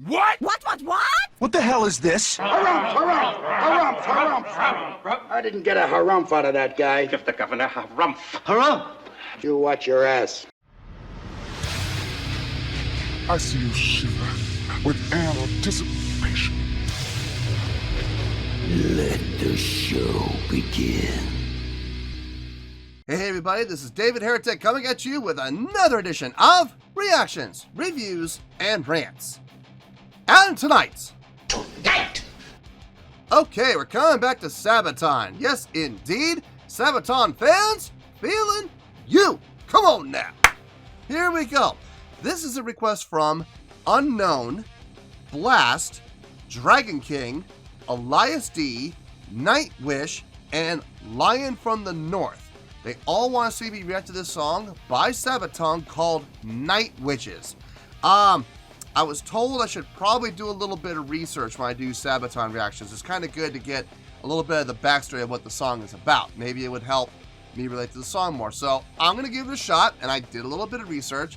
What? What? What the hell is this? Harumph. I didn't get a harumph out of that guy. Give the governor harumph. Harumph! You watch your ass. I see you shiver with anticipation. Let the show begin. Hey everybody, this is David Heretic coming at you with another edition of Reactions, Reviews, and Rants. And tonight... Okay, we're coming back to Sabaton. Yes, indeed. Sabaton Fans FEELIN YOU. Come on now. Here we go. This is a request from Unknown, Blast, Dragon King, Elias D, Nightwish, and Lion from the North. They all want to see me react to this song by Sabaton called Night Witches. I was told I should probably do a little bit of research when I do Sabaton reactions. It's kind of good to get a little bit of the backstory of what the song is about. Maybe it would help me relate to the song more. So I'm going to give it a shot, and I did a little bit of research.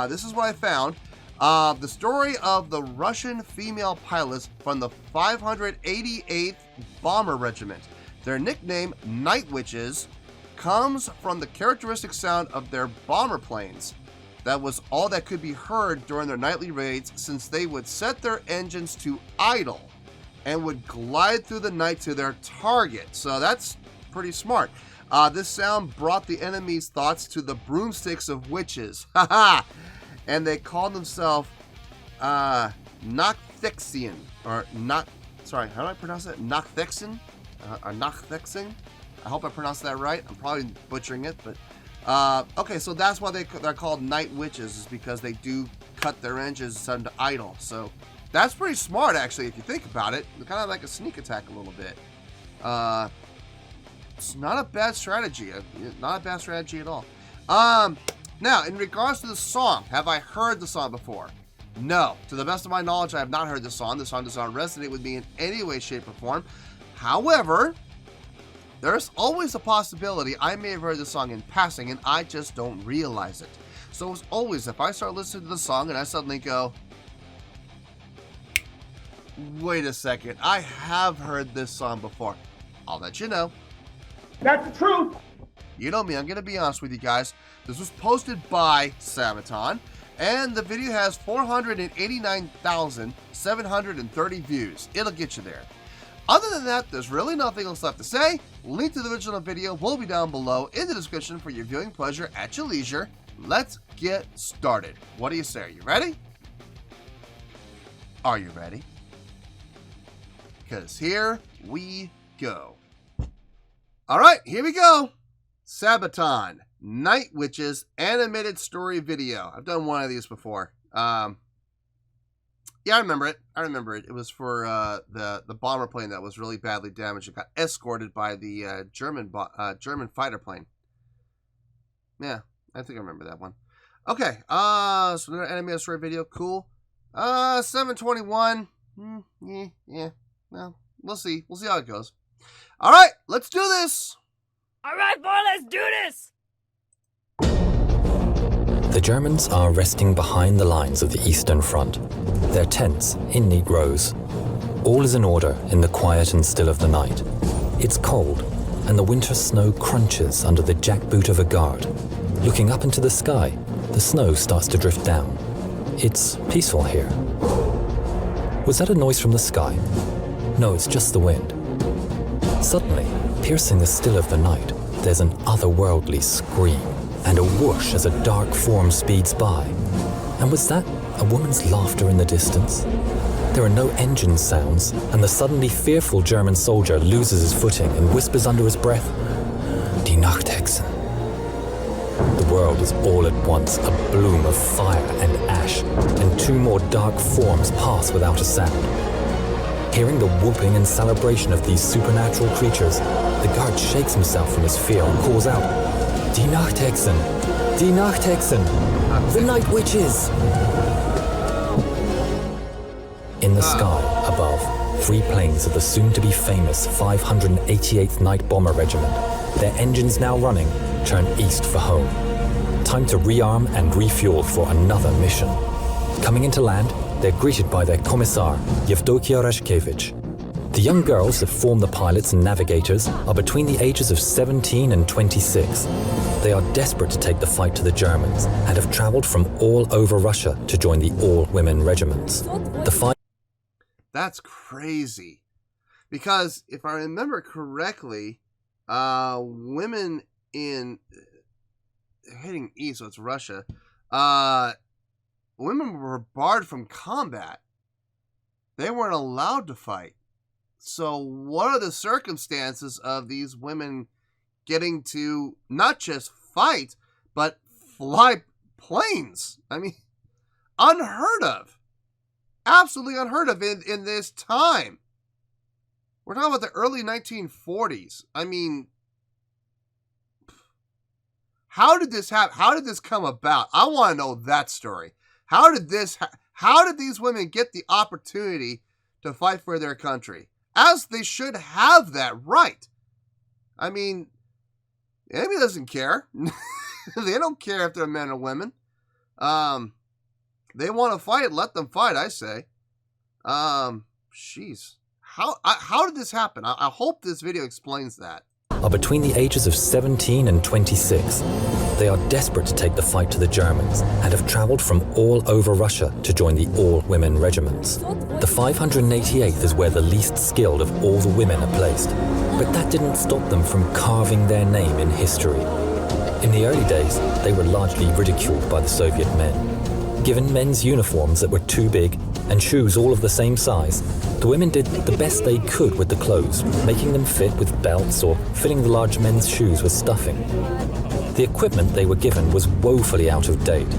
This is what I found. The story of the Russian female pilots from the 588th Bomber Regiment. Their nickname, Night Witches, comes from the characteristic sound of their bomber planes. That was all that could be heard during their nightly raids, since they would set their engines to idle and would glide through the night to their target. So that's pretty smart. This sound brought the enemy's thoughts to the broomsticks of witches. Haha! And they called themselves Nocthexian, or not. Sorry, how do I pronounce it? Nocthexian, or Nocthexian. I hope I pronounced that right. I'm probably butchering it, but okay. So that's why they're called Night Witches, is because they do cut their engines and set them to idle. So that's pretty smart, actually, if you think about it. It's kind of like a sneak attack a little bit. It's not a bad strategy. Not a bad strategy at all. Now, in regards to the song, have I heard the song before? No. To the best of my knowledge, I have not heard the song. The song does not resonate with me in any way, shape, or form. However, there's always a possibility I may have heard the song in passing and I just don't realize it. So as always, if I start listening to the song and I suddenly go, wait a second, I have heard this song before, I'll let you know. That's the truth. You know me, I'm going to be honest with you guys. This was posted by Sabaton, and the video has 489,730 views. It'll get you there. Other than that, there's really nothing else left to say. Link to the original video will be down below in the description for your viewing pleasure at your leisure. Let's get started. What do you say? Are you ready? Are you ready? Because here we go. All right, here we go. Sabaton, Night Witches animated story video. I've done one of these before. Yeah, I remember it. It was for the bomber plane that was really badly damaged and got escorted by the German fighter plane. Yeah, I think I remember that one. Okay, so another animated story video. Cool. 721. Yeah. Well, we'll see. We'll see how it goes. All right, let's do this. All right, boy, let's do this. The Germans are resting behind the lines of the Eastern Front, their tents in neat rows. All is in order in the quiet and still of the night. It's cold, and the winter snow crunches under the jackboot of a guard. Looking up into the sky, the snow starts to drift down. It's peaceful here. Was that a noise from the sky? No, it's just the wind. Suddenly, piercing the still of the night, there's an otherworldly scream and a whoosh as a dark form speeds by. And was that a woman's laughter in the distance? There are no engine sounds, and the suddenly fearful German soldier loses his footing and whispers under his breath, Die Nachthexen. The world is all at once a bloom of fire and ash, and two more dark forms pass without a sound. Hearing the whooping and celebration of these supernatural creatures, the guard shakes himself from his fear and calls out, Die Nachthexen! Die Nachthexen! The Night Witches! In the sky above, 3 planes of the soon-to-be famous 588th Night Bomber Regiment, their engines now running, turn east for home. Time to rearm and refuel for another mission. Coming into land, they're greeted by their commissar, Yevdokia Rashkevich. The young girls that form the pilots and navigators are between the ages of 17 and 26. They are desperate to take the fight to the Germans and have traveled from all over Russia to join the all-women regiments. The fight. That's crazy. Because if I remember correctly, women in heading east, so it's Russia, women were barred from combat. They weren't allowed to fight. So what are the circumstances of these women getting to not just fight, but fly planes? I mean, unheard of. Absolutely unheard of in this time. We're talking about the early 1940s. I mean, how did this happen? How did this come about? I want to know that story. How did these women get the opportunity to fight for their country? As they should have that right. I mean, the enemy doesn't care. They don't care if they're men or women. They want to fight, let them fight, I say. Jeez. How did this happen? I hope this video explains that. Are between the ages of 17 and 26. They are desperate to take the fight to the Germans and have traveled from all over Russia to join the all-women regiments. The 588th is where the least skilled of all the women are placed, but that didn't stop them from carving their name in history. In the early days, they were largely ridiculed by the Soviet men. Given men's uniforms that were too big and shoes all of the same size, the women did the best they could with the clothes, making them fit with belts or filling the large men's shoes with stuffing. The equipment they were given was woefully out of date.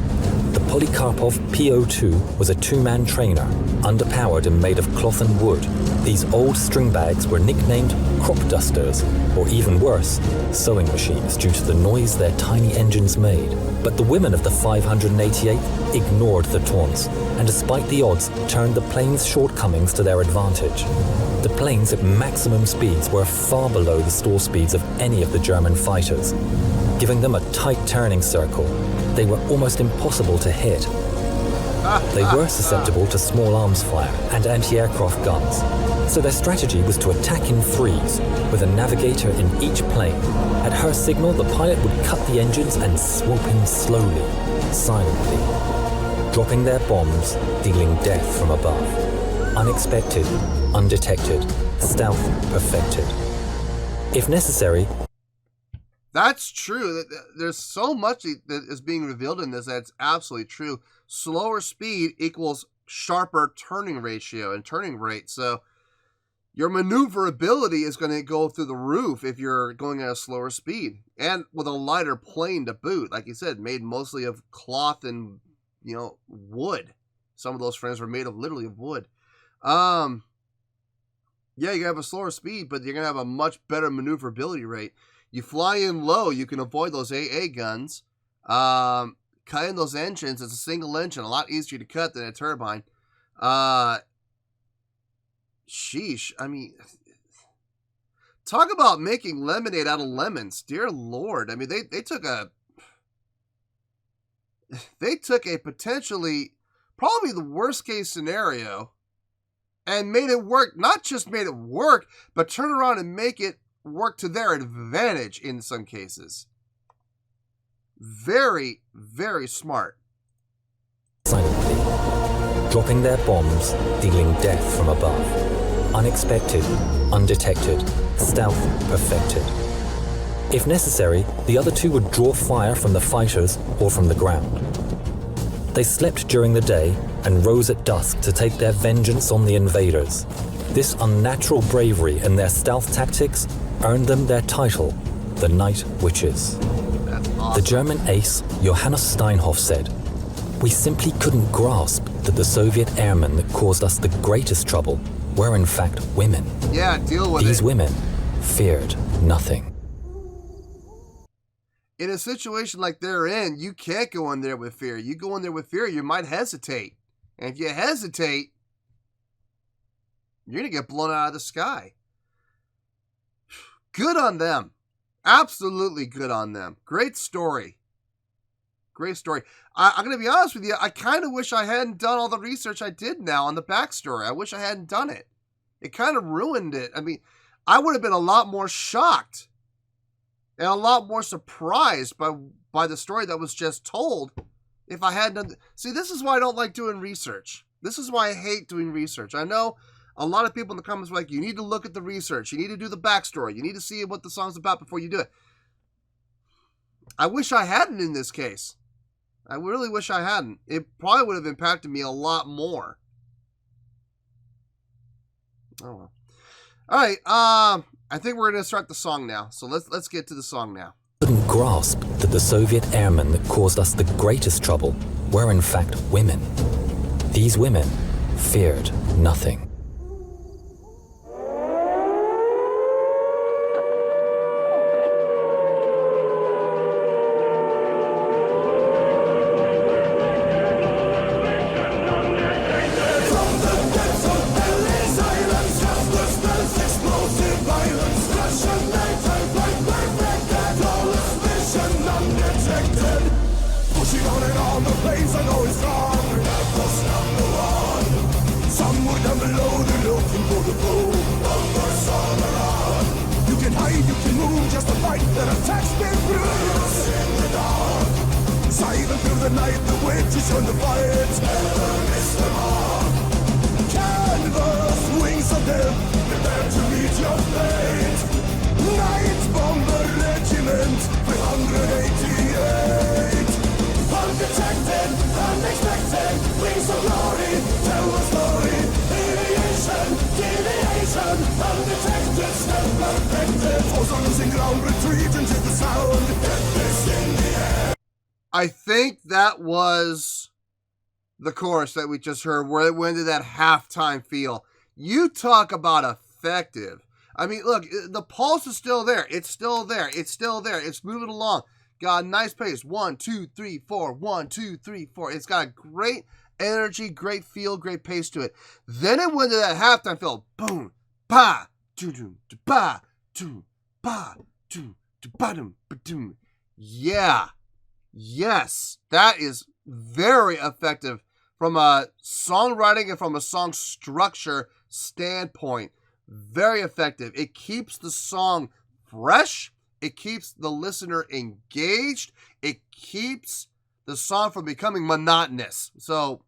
The Polikarpov P.O.2 was a two-man trainer, underpowered and made of cloth and wood. These old string bags were nicknamed crop dusters, or even worse, sewing machines due to the noise their tiny engines made. But the women of the 588th ignored the taunts, and despite the odds, turned the plane's shortcomings to their advantage. The planes at maximum speeds were far below the stall speeds of any of the German fighters. Giving them a tight turning circle, they were almost impossible to hit. They were susceptible to small arms fire and anti-aircraft guns, so their strategy was to attack in threes, with a navigator in each plane. At her signal, the pilot would cut the engines and swoop in slowly, silently, dropping their bombs, dealing death from above. Unexpected, undetected, stealth perfected. If necessary. That's true. There's so much that is being revealed in this that's absolutely true. Slower speed equals sharper turning ratio and turning rate. So your maneuverability is going to go through the roof if you're going at a slower speed. And with a lighter plane to boot, like you said, made mostly of cloth and, wood. Some of those frames were made of literally of wood. Yeah, you have a slower speed, but you're going to have a much better maneuverability rate. You fly in low, you can avoid those AA guns. Cut in those engines, it's a single engine, a lot easier to cut than a turbine. Sheesh, I mean, talk about making lemonade out of lemons, dear Lord. I mean, they took a potentially, probably the worst case scenario and made it work, not just made it work, but turn around and make it work to their advantage in some cases. Very, very smart. Silently, dropping their bombs, dealing death from above. Unexpected, undetected, stealth perfected. If necessary, the other two would draw fire from the fighters or from the ground. They slept during the day and rose at dusk to take their vengeance on the invaders. This unnatural bravery and their stealth tactics earned them their title, the Night Witches. That's awesome. The German ace, Johannes Steinhoff, said, "We simply couldn't grasp that the Soviet airmen that caused us the greatest trouble were in fact women. Yeah, deal with it. These women feared nothing." In a situation like they're in, you can't go in there with fear. You go in there with fear, you might hesitate. And if you hesitate, you're going to get blown out of the sky. Good on them. Absolutely good on them. Great story. Great story. I'm going to be honest with you. I kind of wish I hadn't done all the research I did now on the backstory. I wish I hadn't done it. It kind of ruined it. I mean, I would have been a lot more shocked and a lot more surprised by the story that was just told if I hadn't done. See, this is why I don't like doing research. This is why I hate doing research. I know a lot of people in the comments were like, you need to look at the research. You need to do the backstory. You need to see what the song's about before you do it. I wish I hadn't in this case. I really wish I hadn't. It probably would have impacted me a lot more. Oh well. All right. I think we're going to start the song now. So let's get to the song now. Couldn't grasp that the Soviet airmen that caused us the greatest trouble were in fact women. These women feared nothing. I think that was the chorus that we just heard, where it went into that halftime feel. You talk about effective. I mean, look, the pulse is still there. It's still there. It's still there. It's moving along. Got a nice pace. 1, 2, 3, 4. 1, 2, 3, 4. It's got a great energy, great feel, great pace to it. Then it went to that halftime feel. Boom, ba, doo doo, ba, doo, ba, doo, ba dum, ba dum. Yeah. Yes, that is very effective from a songwriting and from a song structure standpoint. Very effective. It keeps the song fresh. It keeps the listener engaged. It keeps the song from becoming monotonous. So,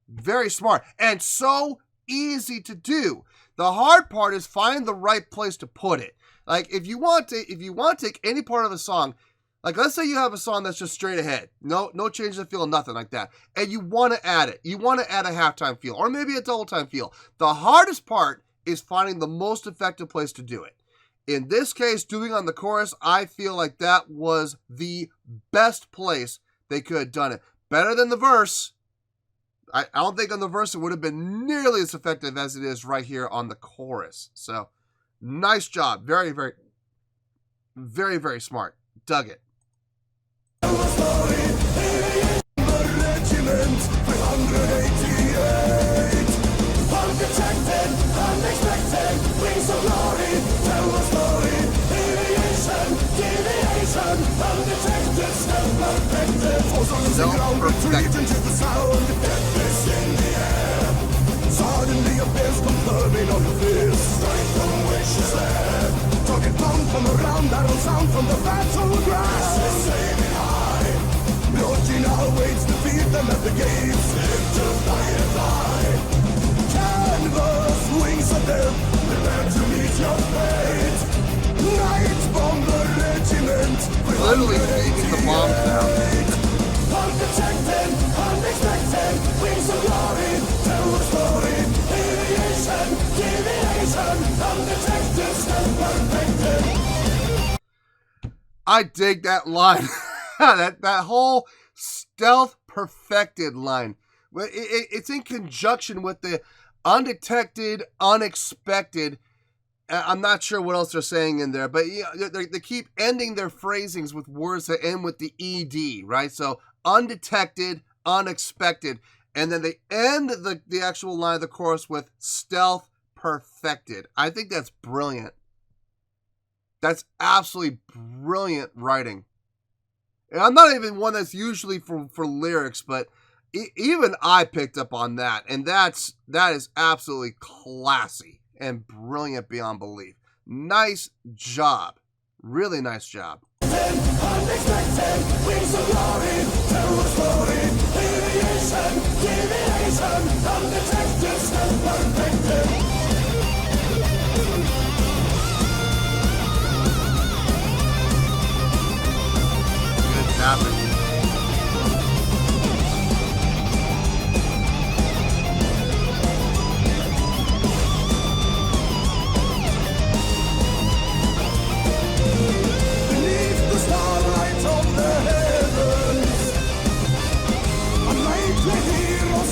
very smart and so easy to do. The hard part is find the right place to put it. Like if you want to take any part of a song, like let's say you have a song that's just straight ahead, no change of feel, nothing like that, and you want to add it. You want to add a halftime feel or maybe a double time feel. The hardest part is finding the most effective place to do it. In this case, doing on the chorus, I feel like that was the best place they could have done it. Better than the verse. I don't think on the verse it would have been nearly as effective as it is right here on the chorus. So, nice job. Very, very, very, very smart. Dug it. Suddenly appears confirming on the fist. Straight from where she's there. Talking pound from around, that'll sound from the battleground. Aiming high. Georgina waits to feed them at the gates. Live to fly and fly. Canvas, wings of death. Prepare to meet your fate. Night bomber regiment. Literally taking the bombs down. Undetected, unexpected, wings of glory, tell the story, aviation, deviation, undetected, still perfected. I dig that line. that whole stealth perfected line. It's in conjunction with the undetected, unexpected. I'm not sure what else they're saying in there, but they keep ending their phrasings with words that end with the ED, right? So undetected, unexpected, and then they end the actual line of the chorus with stealth perfected. I think that's brilliant. That's absolutely brilliant writing. And I'm not even one that's usually for lyrics, but even I picked up on that, and that is absolutely classy and brilliant beyond belief. Nice job. Really nice job. Unexpected wings of glory, terror story, deviation, undetected, still perfected. Good tapping.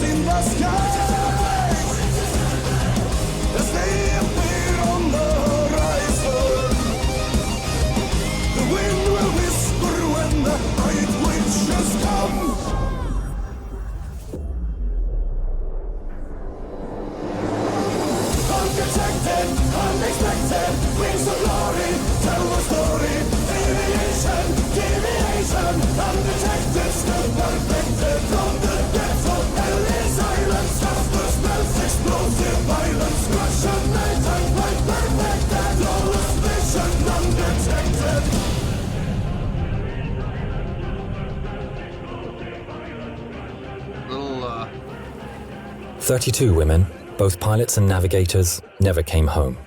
In the sky, as they appear on the horizon, the wind will whisper when the night witches come. Undetected, unexpected, wings of glory, tell the story, deviation, undetected, still perfected from the depths of hell. Explosive violence, Russian night and quite perfected. Flawless vision, undetected. 32 women, both pilots and navigators, never came home.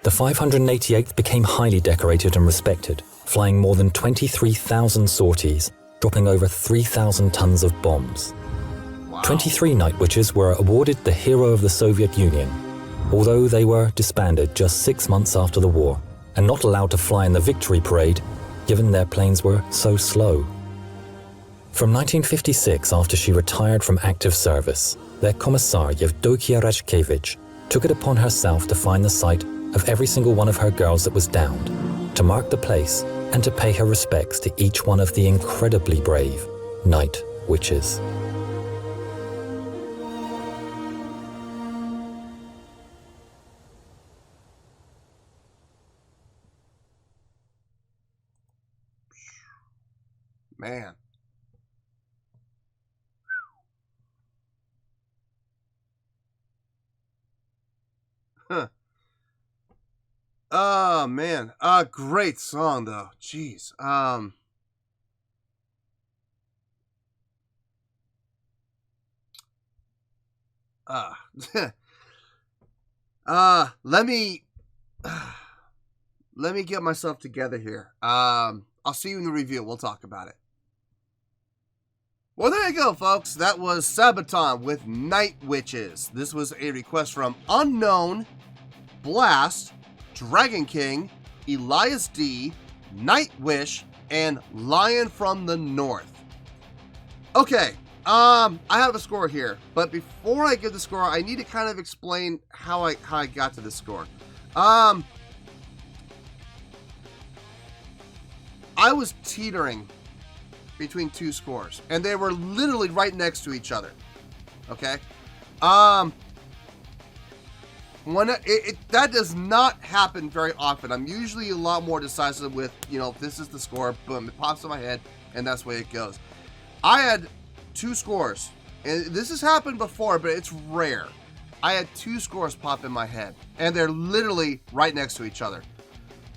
The 588th became highly decorated and respected, flying more than 23,000 sorties, dropping over 3,000 tons of bombs. 23 Night Witches were awarded the Hero of the Soviet Union, although they were disbanded just 6 months after the war and not allowed to fly in the victory parade, given their planes were so slow. From 1956, after she retired from active service, their commissar Yevdokia Rashkevich took it upon herself to find the site of every single one of her girls that was downed, to mark the place and to pay her respects to each one of the incredibly brave Night Witches. Man. Huh. Oh, man. Great song, though. Jeez. Let me get myself together here. I'll see you in the review. We'll talk about it. Well, there you go, folks. That was Sabaton with Night Witches. This was a request from Unknown, Blast, Dragon King, Elias D, Nightwish, and Lion from the North. Okay, I have a score here, but before I give the score, I need to kind of explain how I got to this score. I was teetering between two scores, and they were literally right next to each other. Okay, when that does not happen very often. I'm usually a lot more decisive with, this is the score, boom, it pops in my head, and that's the way it goes. I had two scores, and this has happened before, but it's rare. I had two scores pop in my head, and they're literally right next to each other,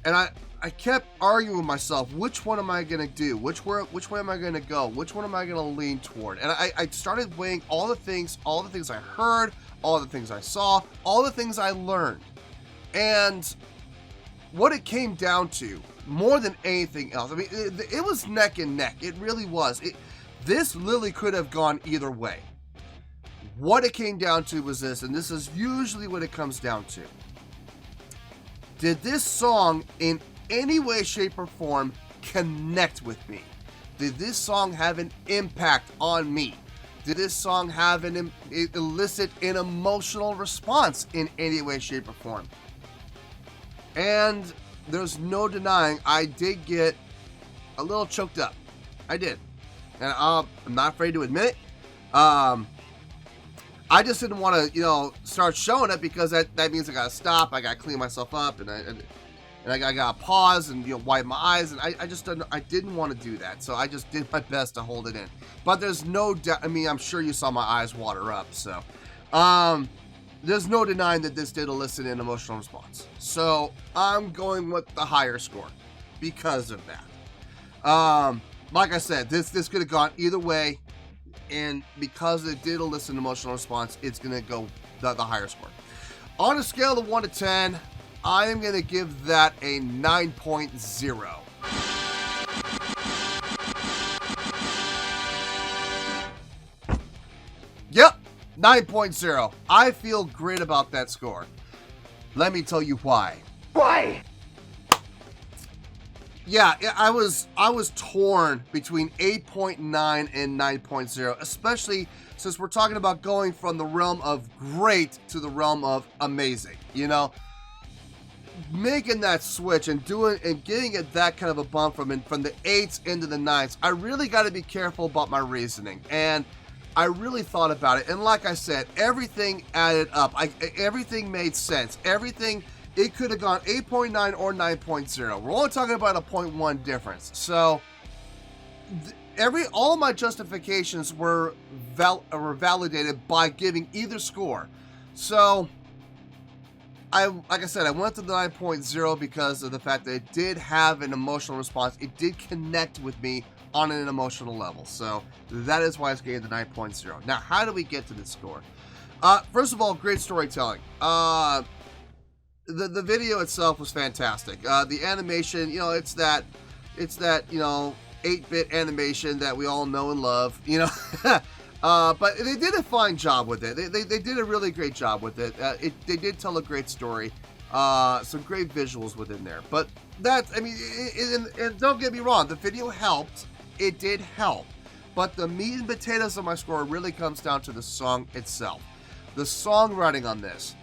and I kept arguing with myself, which one am I going to do? Which way am I going to go? Which one am I going to lean toward? And I started weighing all the things I heard, all the things I saw, all the things I learned. And what it came down to, more than anything else, I mean, it was neck and neck. It really was. This literally could have gone either way. What it came down to was this, and this is usually what it comes down to. Did this song in any way, shape, or form connect with me? Did this song have an impact on me? Did this song have elicit an emotional response in any way, shape, or form? And there's no denying I did get a little choked up. I did. And I'm not afraid to admit it. I just didn't want to, start showing it because that means I got to stop. I got to clean myself up. And and I got to pause and wipe my eyes, and I just didn't want to do that, so I just did my best to hold it in. But there's no doubt. I mean, I'm sure you saw my eyes water up, so there's no denying that this did elicit an emotional response. So I'm going with the higher score because of that. Like I said, this could have gone either way, and because it did elicit an emotional response, it's gonna go the higher score. On a scale of 1 to 10, I am going to give that a 9.0. Yep, 9.0. I feel great about that score. Let me tell you why. Why? Yeah, I was torn between 8.9 and 9.0, especially since we're talking about going from the realm of great to the realm of amazing. Making that switch and getting it that kind of a bump from the 8s into the 9s, I really got to be careful about my reasoning, and I really thought about it. And like I said, everything added up. Everything made sense. Everything, it could have gone 8.9 or 9.0. We're only talking about a 0.1 difference. So all of my justifications were validated by giving either score. So like I said, I went to the 9.0 because of the fact that it did have an emotional response. It did connect with me on an emotional level. So that is why I gave the 9.0. Now, how do we get to this score? First of all, great storytelling. The video itself was fantastic. The animation, it's that 8-bit animation that we all know and love, but they did a fine job with it. They did a really great job with it. They did tell a great story. Some great visuals within there. But and don't get me wrong, the video helped. It did help. But the meat and potatoes of my score really comes down to the song itself. The songwriting on this.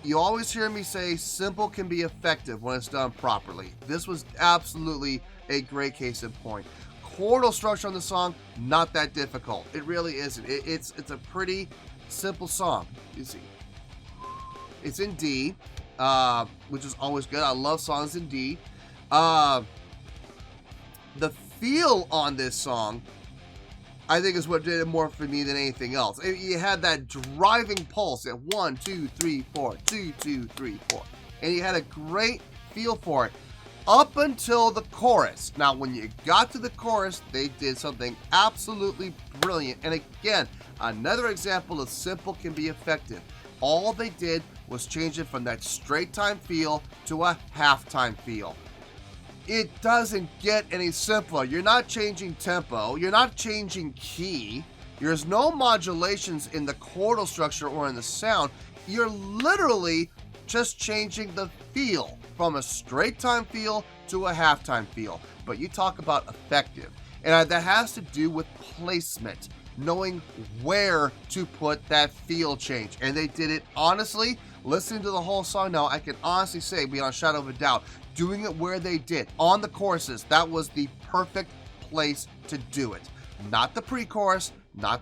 You always hear me say simple can be effective when it's done properly. This was absolutely a great case in point. Chordal structure on the song, not that difficult. It really isn't. It's a pretty simple song. You see, it's in D, which is always good. I love songs in D. The feel on this song, I think, is what did it more for me than anything else. You had that driving pulse at 1, 2, 3, 4, 2, 2, 3, 4, and you had a great feel for it up until the chorus. Now, when you got to the chorus, they did something absolutely brilliant. And again, another example of simple can be effective. All they did was change it from that straight time feel to a halftime feel. It doesn't get any simpler. You're not changing tempo. You're not changing key. There's no modulations in the chordal structure or in the sound. You're literally just changing the feel from a straight time feel to a halftime feel. But you talk about effective, and that has to do with placement, knowing where to put that feel change. And they did it honestly. Listening to the whole song now, I can honestly say, beyond a shadow of a doubt, doing it where they did on the choruses, that was the perfect place to do it. Not the pre-chorus, not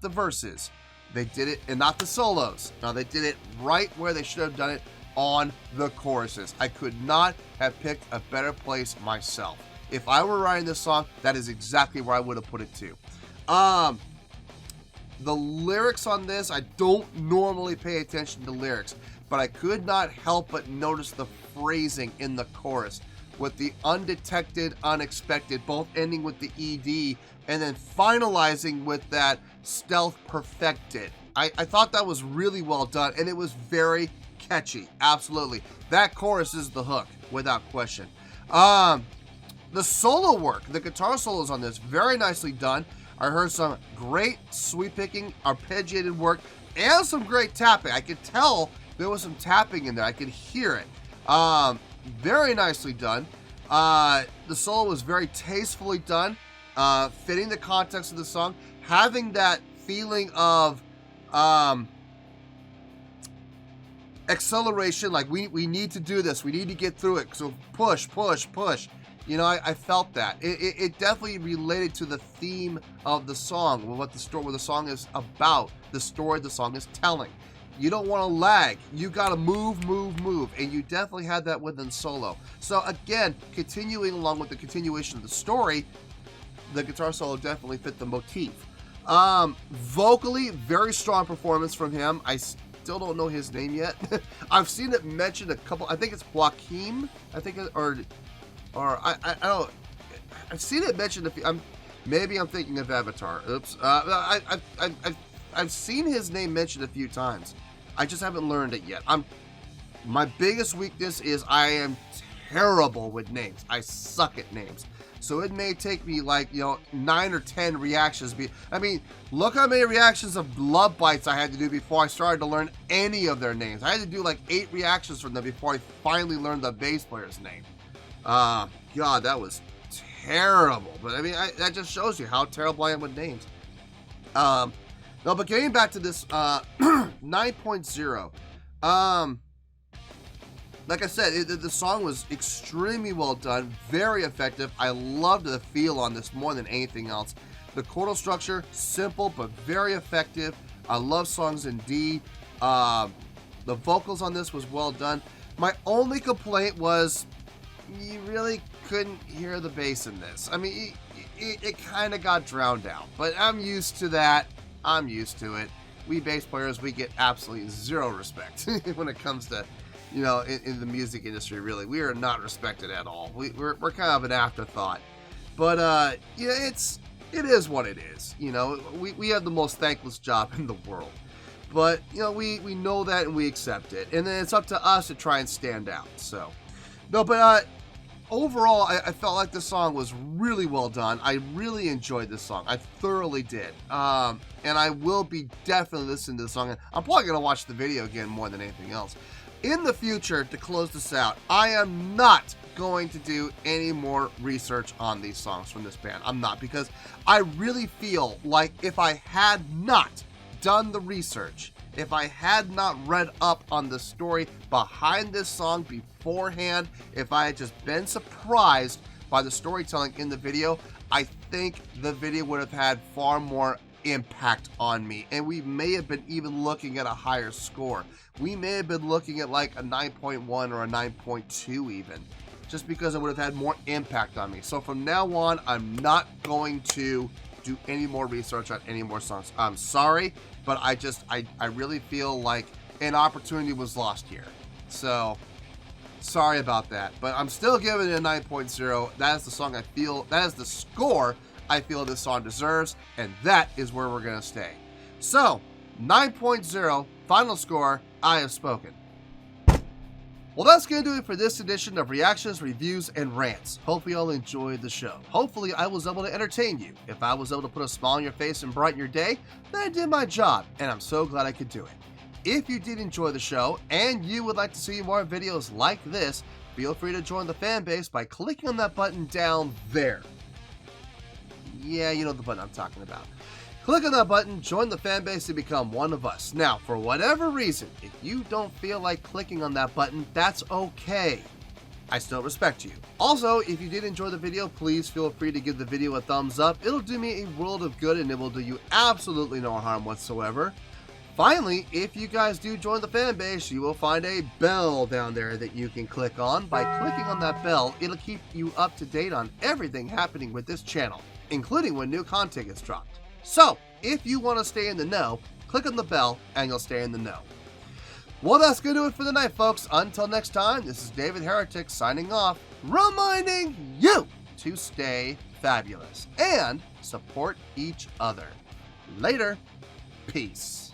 the verses. They did it, and not the solos. Now, they did it right where they should have done it, on the choruses. I could not have picked a better place myself. If I were writing this song, that is exactly where I would have put it to. The lyrics on this, I don't normally pay attention to lyrics, but I could not help but notice the phrasing in the chorus with the undetected, unexpected, both ending with the ED and then finalizing with that stealth perfected. I thought that was really well done, and it was very catchy. Absolutely. That chorus is the hook, without question. The solo work, the guitar solos on this, very nicely done. I heard some great sweep picking, arpeggiated work, and some great tapping. I could tell there was some tapping in there. I could hear it. Very nicely done. The solo was very tastefully done, fitting the context of the song, having that feeling of acceleration, like we need to do this, we need to get through it, so push. You know, I felt that. It definitely related to the theme of the song, what the story, what the song is about, the story the song is telling. You don't want to lag. You got to move. And you definitely had that within solo. So again, continuing along with the continuation of the story, the guitar solo definitely fit the motif. Vocally, very strong performance from him. I still don't know his name yet. I've seen it mentioned a couple. I think it's Joaquin. I think, or I don't. I've seen it mentioned. Maybe I'm thinking of Avatar. Oops. I've seen his name mentioned a few times. I just haven't learned it yet. My biggest weakness is I am terrible with names. I suck at names. So it may take me like, 9 or 10 reactions. I mean, look how many reactions of Love Bites I had to do before I started to learn any of their names. I had to do like 8 reactions from them before I finally learned the bass player's name. God, that was terrible. But I mean, that just shows you how terrible I am with names. No, but getting back to this 9.0, like I said, the song was extremely well done, very effective. I loved the feel on this more than anything else. The chordal structure, simple but very effective. I love songs in D. The vocals on this was well done. My only complaint was you really couldn't hear the bass in this. I mean, it kind of got drowned out, but I'm used to that. I'm used to it. We bass players, we get absolutely zero respect when it comes to, in the music industry, really. We are not respected at all. We're kind of an afterthought. But, it is what it is. We have the most thankless job in the world. But, we know that and we accept it. And then it's up to us to try and stand out. So, no, but, overall, I felt like this song was really well done. I really enjoyed this song. I thoroughly did. And I will be definitely listening to the song. I'm probably going to watch the video again more than anything else. In the future, to close this out, I am not going to do any more research on these songs from this band. I'm not, because I really feel like if I had not done the research, if I had not read up on the story behind this song beforehand, if I had just been surprised by the storytelling in the video, I think the video would have had far more impact on me, and we may have been even looking at a higher score. We may have been looking at like a 9.1 or a 9.2 even, just because it would have had more impact on me. So from now on, I'm not going to do any more research on any more songs. I'm sorry, but I really feel like an opportunity was lost here. So sorry about that, but I'm still giving it a 9.0. That is the song that is the score I feel this song deserves, and that is where we're going to stay. So 9.0, final score, I have spoken. Well, that's going to do it for this edition of Reactions, Reviews, and Rants. Hopefully you all enjoyed the show. Hopefully I was able to entertain you. If I was able to put a smile on your face and brighten your day, then I did my job, and I'm so glad I could do it. If you did enjoy the show, and you would like to see more videos like this, feel free to join the fan base by clicking on that button down there. Yeah, you know the button I'm talking about. Click on that button, join the fan base, and become one of us. Now, for whatever reason, if you don't feel like clicking on that button, that's okay. I still respect you. Also, if you did enjoy the video, please feel free to give the video a thumbs up. It'll do me a world of good, and it will do you absolutely no harm whatsoever. Finally, if you guys do join the fan base, you will find a bell down there that you can click on. By clicking on that bell, it'll keep you up to date on everything happening with this channel, including when new content gets dropped. So, if you want to stay in the know, click on the bell and you'll stay in the know. Well, that's going to do it for the night, folks. Until next time, this is David Heretic signing off, reminding you to stay fabulous and support each other. Later. Peace.